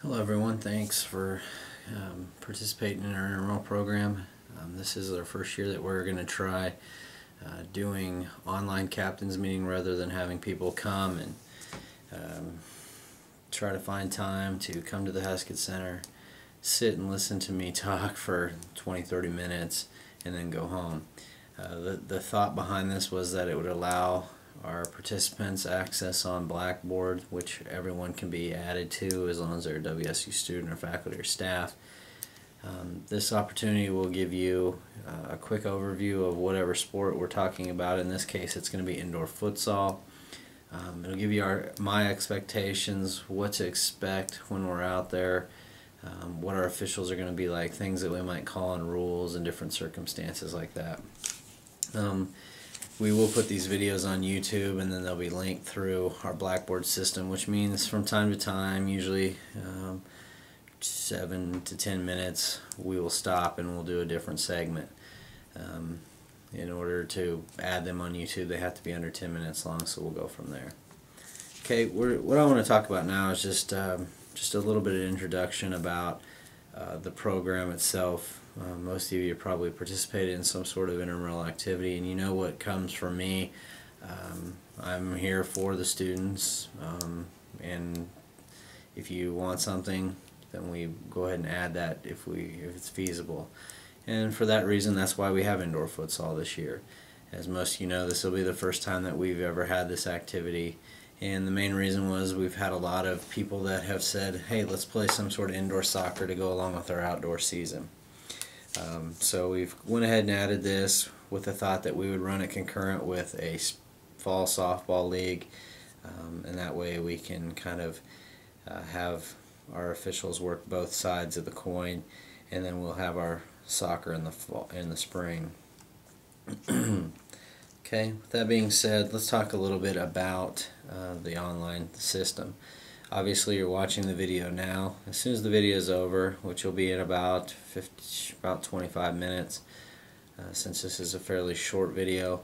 Hello everyone, thanks for participating in our intramural program. This is our first year that we're going to try doing online captains meeting rather than having people come and try to find time to come to the Heskett Center, sit and listen to me talk for 20-30 minutes and then go home. The thought behind this was that it would allow our participants access on Blackboard, which everyone can be added to as long as they're a WSU student or faculty or staff. This opportunity will give you a quick overview of whatever sport we're talking about. In this case, it's going to be indoor futsal. It'll give you my expectations, what to expect when we're out there, what our officials are going to be like, things that we might call on rules and different circumstances like that. We will put these videos on YouTube and then they'll be linked through our Blackboard system, which means from time to time, usually 7 to 10 minutes, we will stop and we'll do a different segment. In order to add them on YouTube, they have to be under 10 minutes long, so we'll go from there. Okay, what I want to talk about now is just a little bit of introduction about the program itself. Most of you probably participated in some sort of intramural activity, and you know what comes from me. I'm here for the students, and if you want something, then we go ahead and add that if it's feasible. And for that reason, that's why we have indoor futsal this year. As most of you know, this will be the first time that we've ever had this activity. And the main reason was we've had a lot of people that have said, hey, let's play some sort of indoor soccer to go along with our outdoor season. So we've went ahead and added this with the thought that we would run it concurrent with a fall softball league, and that way we can kind of have our officials work both sides of the coin, and then we'll have our soccer in the fall, in the spring. Okay, with that being said, let's talk a little bit about the online system. Obviously, you're watching the video now. As soon as the video is over, which will be in about 25 minutes, since this is a fairly short video,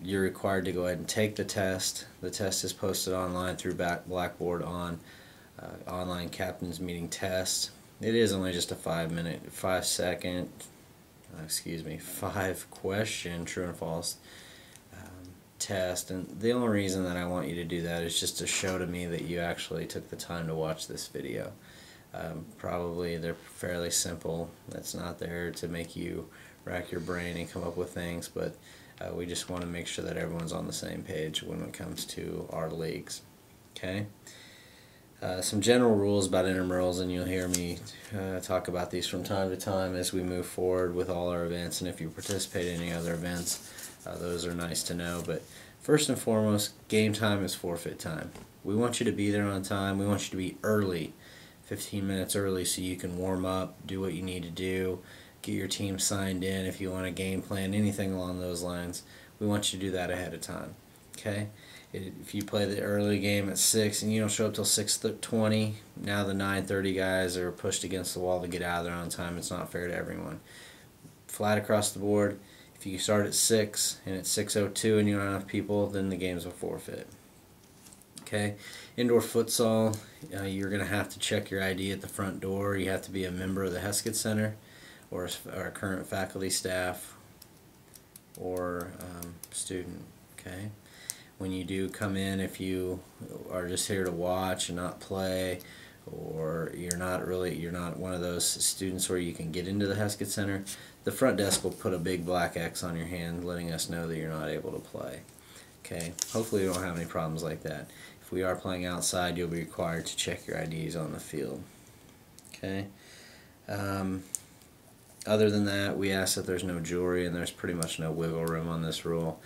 you're required to go ahead and take the test. The test is posted online through Blackboard on online captains meeting test. It is only just a 5 question true and false test, and the only reason that I want you to do that is just to show to me that you actually took the time to watch this video. Probably they're fairly simple. That's not there to make you rack your brain and come up with things, but we just want to make sure that everyone's on the same page when it comes to our leagues. Okay. Some general rules about intramurals, and you'll hear me talk about these from time to time as we move forward with all our events, and if you participate in any other events, those are nice to know. But first and foremost, game time is forfeit time. We want you to be there on time. We want you to be early, 15 minutes early, so you can warm up, do what you need to do, get your team signed in if you want a game plan, anything along those lines. We want you to do that ahead of time. Okay? If you play the early game at 6 and you don't show up till 6:20, now the 9:30 guys are pushed against the wall to get out of there on time. It's not fair to everyone. Flat across the board, if you start at 6 and it's 6:02 and you don't have enough people, then the game's a forfeit. Okay, indoor futsal, you're going to have to check your ID at the front door. You have to be a member of the Heskett Center or a current faculty, staff, or student. Okay. When you do come in, if you are just here to watch and not play, or you're not one of those students where you can get into the Heskett Center, the front desk will put a big black X on your hand letting us know that you're not able to play. Okay, hopefully you don't have any problems like that. If we are playing outside, you'll be required to check your IDs on the field. Okay. Other than that, we ask that there's no jewelry, and there's pretty much no wiggle room on this rule.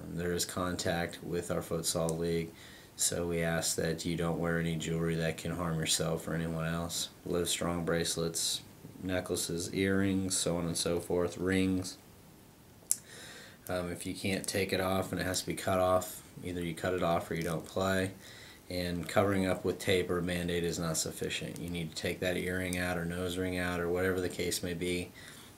There is contact with our futsal league, so we ask that you don't wear any jewelry that can harm yourself or anyone else. Live Strong bracelets, necklaces, earrings, so on and so forth, rings. If you can't take it off and it has to be cut off, either you cut it off or you don't play. And covering up with tape or a Band-Aid is not sufficient. You need to take that earring out or nose ring out or whatever the case may be.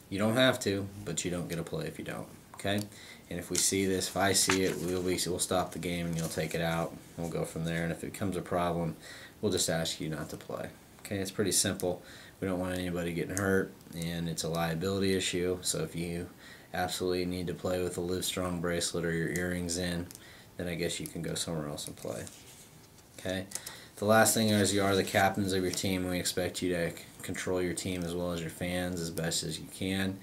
You don't have to, but you don't get to play if you don't. Okay? And if we see this, if I see it, we'll stop the game and you'll take it out. We'll go from there. And if it becomes a problem, we'll just ask you not to play. Okay? It's pretty simple. We don't want anybody getting hurt, and it's a liability issue. So if you absolutely need to play with a Livestrong bracelet or your earrings in, then I guess you can go somewhere else and play. Okay? The last thing is, you are the captains of your team, and we expect you to control your team as well as your fans as best as you can.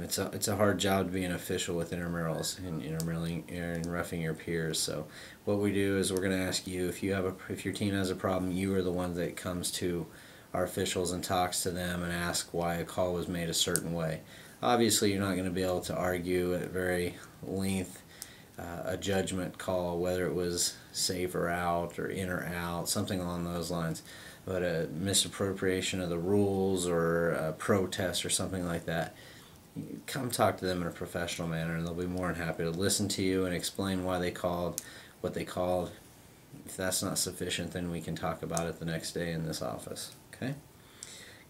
It's a hard job to be an official with intramurals and roughing your peers. So what we do is we're going to ask you, if your team has a problem, you are the one that comes to our officials and talks to them and ask why a call was made a certain way. Obviously, you're not going to be able to argue at very length a judgment call, whether it was safe or out or in or out, something along those lines. But a misappropriation of the rules or a protest or something like that, come talk to them in a professional manner, and they'll be more than happy to listen to you and explain why they called what they called. If that's not sufficient, then we can talk about it the next day in this office. Okay?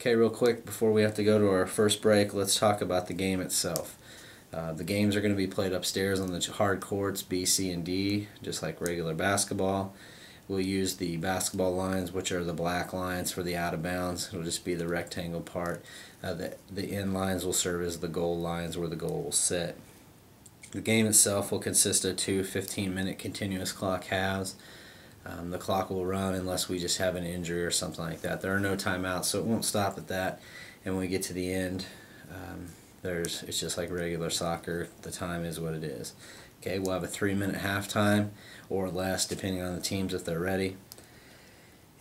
Okay, real quick, before we have to go to our first break, let's talk about the game itself. The games are going to be played upstairs on the hard courts, B, C, and D, just like regular basketball. We'll use the basketball lines, which are the black lines for the out of bounds. It'll just be the rectangle part. The end lines will serve as the goal lines where the goal will sit. The game itself will consist of two 15-minute continuous clock halves. The clock will run unless we just have an injury or something like that. There are no timeouts, so it won't stop at that. And when we get to the end, it's just like regular soccer. The time is what it is. Okay, we'll have a 3-minute halftime or less, depending on the teams if they're ready.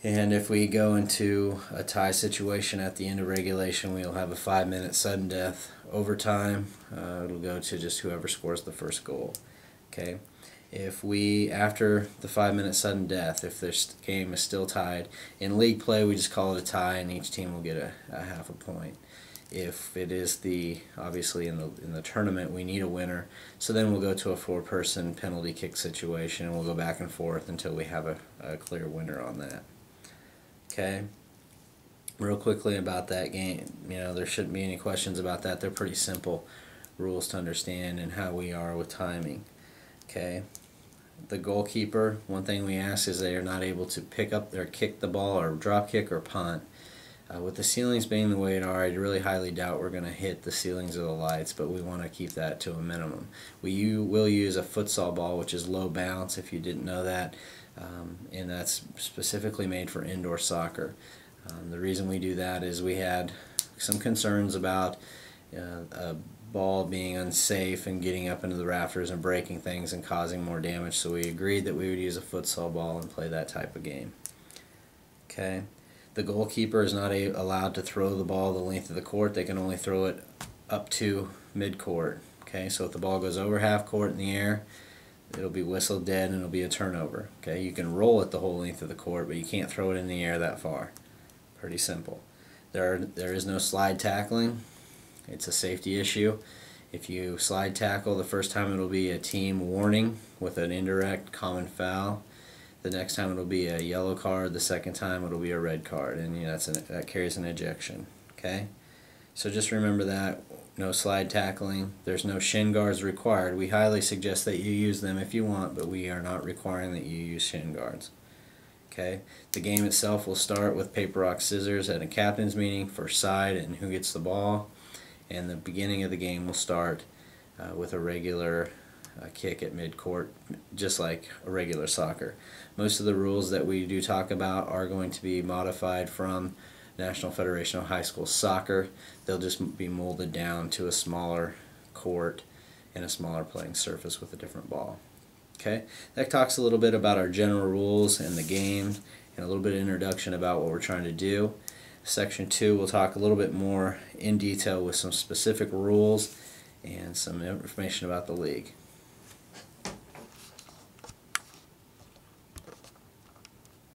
And if we go into a tie situation at the end of regulation, we'll have a 5-minute sudden death overtime. It'll go to just whoever scores the first goal. Okay. If we, after the 5-minute sudden death, if this game is still tied, in league play we just call it a tie, and each team will get a half a point. If it is obviously in the tournament, we need a winner, so then we'll go to a 4-person penalty kick situation, and we'll go back and forth until we have a clear winner on that. Okay. Real quickly about that game, there shouldn't be any questions about that. They're pretty simple rules to understand and how we are with timing. Okay. The goalkeeper, one thing we ask is they are not able to pick up or kick the ball or drop kick or punt. With the ceilings being the way it are, I really highly doubt we're going to hit the ceilings or the lights, but we want to keep that to a minimum. We will use a futsal ball, which is low bounce, if you didn't know that, and that's specifically made for indoor soccer. The reason we do that is we had some concerns about a ball being unsafe and getting up into the rafters and breaking things and causing more damage, so we agreed that we would use a futsal ball and play that type of game. Okay. The goalkeeper is not allowed to throw the ball the length of the court. They can only throw it up to mid-court. Okay, so if the ball goes over half court in the air, it'll be whistled dead and it'll be a turnover. Okay, you can roll it the whole length of the court, but you can't throw it in the air that far. Pretty simple. There is no slide tackling. It's a safety issue. If you slide tackle the first time, it'll be a team warning with an indirect common foul. The next time it'll be a yellow card. The second time it'll be a red card, and that carries an ejection. Okay, so just remember that. No slide tackling. There's no shin guards required. We highly suggest that you use them if you want, but we are not requiring that you use shin guards. Okay, the game itself will start with paper, rock, scissors at a captain's meeting for side and who gets the ball, and the beginning of the game will start with a regular kick at mid-court, just like a regular soccer. Most of the rules that we do talk about are going to be modified from National Federation of High School Soccer. They'll just be molded down to a smaller court and a smaller playing surface with a different ball. Okay, that talks a little bit about our general rules and the game, and a little bit of introduction about what we're trying to do. Section 2 will talk a little bit more in detail with some specific rules and some information about the league.